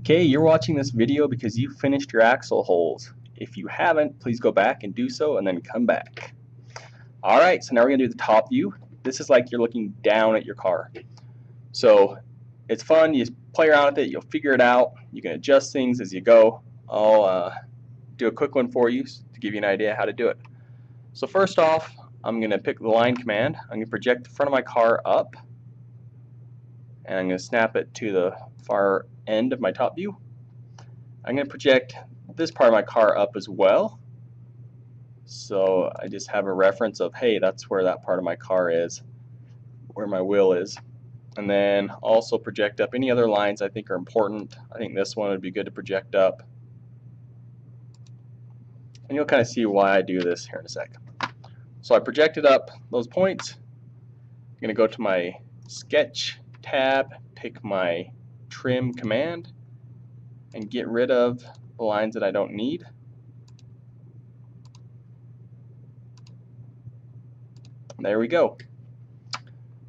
Okay, you're watching this video because you finished your axle holes. If you haven't, please go back and do so and then come back. Alright, so now we're going to do the top view. This is like you're looking down at your car. So it's fun, you play around with it, you'll figure it out, you can adjust things as you go. I'll do a quick one for you to give you an idea how to do it. So first off, I'm going to pick the line command. I'm going to project the front of my car up, and I'm going to snap it to the far end of my top view. I'm going to project this part of my car up as well, so I just have a reference of, hey, that's where that part of my car is, where my wheel is. And then also project up any other lines I think are important. I think this one would be good to project up, and you'll kind of see why I do this here in a sec. So I projected up those points. I'm going to go to my sketch tab, pick my trim command, and get rid of the lines that I don't need. There we go.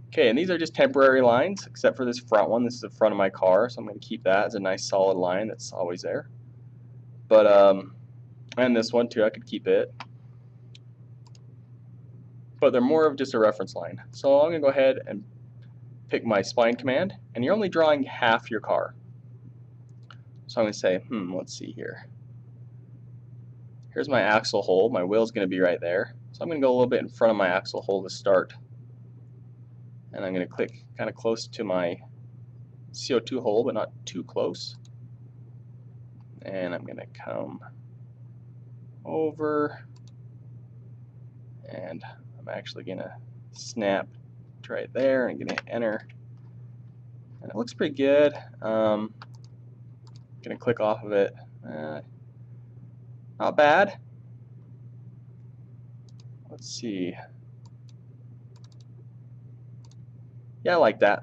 Okay, and these are just temporary lines, except for this front one. This is the front of my car, so I'm going to keep that as a nice solid line that's always there. But and this one too, I could keep it. But they're more of just a reference line. So I'm going to go ahead and pick my spline command, and you're only drawing half your car. So I'm going to say, let's see here. Here's my axle hole. My wheel's going to be right there. So I'm going to go a little bit in front of my axle hole to start. And I'm going to click kind of close to my CO2 hole, but not too close. And I'm going to come over, and I'm actually going to snap to right there and going to enter. And it looks pretty good. Going to click off of it. Not bad. Let's see. Yeah, I like that.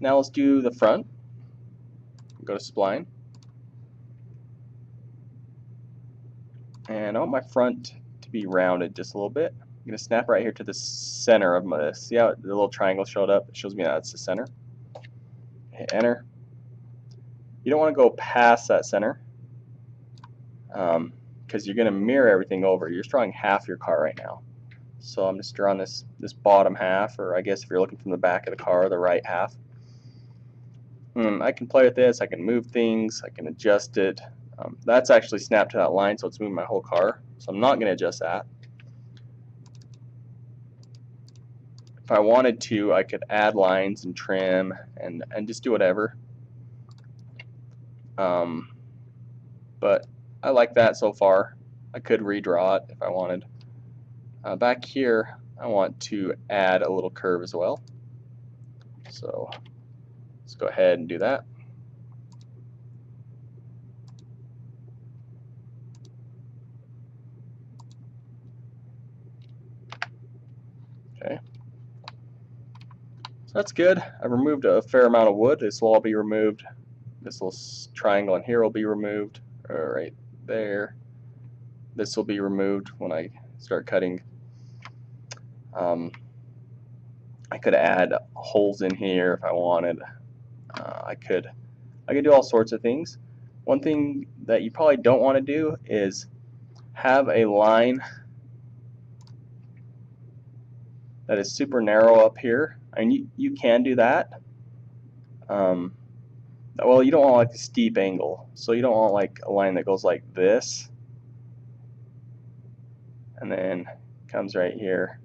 Now let's do the front. Go to spline. And I want my front to be rounded just a little bit. I'm going to snap right here to the center of my, see how the little triangle showed up? It shows me that's the center. Hit enter. You don't want to go past that center because you're going to mirror everything over. You're just drawing half your car right now. So I'm just drawing this bottom half, or I guess if you're looking from the back of the car, the right half. I can play with this, I can move things, I can adjust it. That's actually snapped to that line, so it's moving my whole car. So I'm not going to adjust that. If I wanted to, I could add lines and trim and just do whatever. But I like that so far. I could redraw it if I wanted. Back here, I want to add a little curve as well. So let's go ahead and do that. Okay. So that's good. I've removed a fair amount of wood. This will all be removed. This little triangle in here will be removed. Right there. This will be removed when I start cutting. I could add holes in here if I wanted. I could do all sorts of things. One thing that you probably don't want to do is have a line that is super narrow up here. I mean, you can do that. Well, you don't want like a steep angle, so you don't want like a line that goes like this and then comes right here,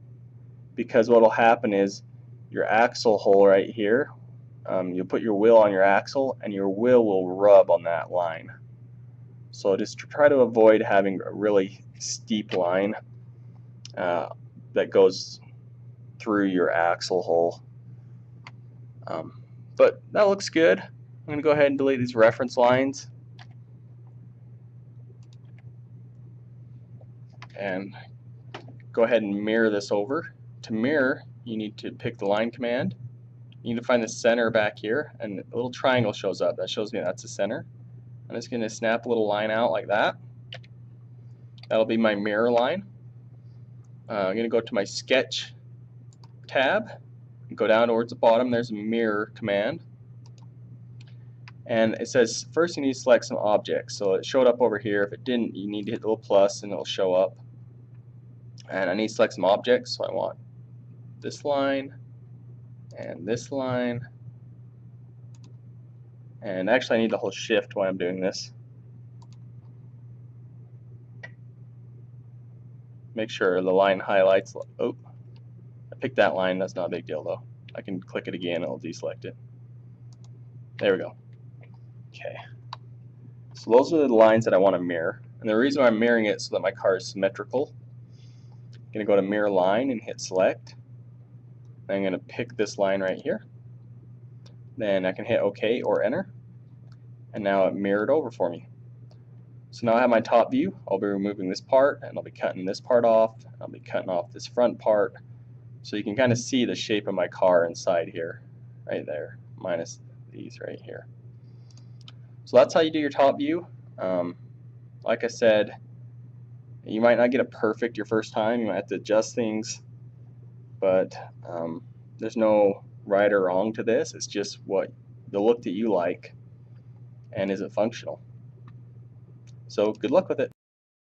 because what will happen is your axle hole right here, you'll put your wheel on your axle and your wheel will rub on that line. So just try to avoid having a really steep line that goes through your axle hole. But that looks good. I'm going to go ahead and delete these reference lines and go ahead and mirror this over. To mirror, you need to pick the line command. You need to find the center back here, and a little triangle shows up. That shows me that's the center. I'm just going to snap a little line out like that. That'll be my mirror line. I'm going to go to my sketch tab and go down towards the bottom. There's a mirror command. And it says first you need to select some objects. So it showed up over here. If it didn't, you need to hit the little plus and it'll show up. And I need to select some objects, so I want this line and this line. And actually I need to hold shift while I'm doing this. Make sure the line highlights. Oh, I picked that line. That's not a big deal though. I can click it again and it'll deselect it. There we go. Okay. So those are the lines that I want to mirror. And the reason why I'm mirroring it is so that my car is symmetrical. I'm going to go to mirror line and hit select. Then I'm going to pick this line right here. Then I can hit OK or enter. And now it mirrored over for me. So now I have my top view. I'll be removing this part and I'll be cutting this part off. I'll be cutting off this front part. So you can kind of see the shape of my car inside here, right there, minus these right here. So that's how you do your top view. Like I said, you might not get it perfect your first time. You might have to adjust things, but there's no right or wrong to this. It's just what the look that you like, and is it functional. So good luck with it.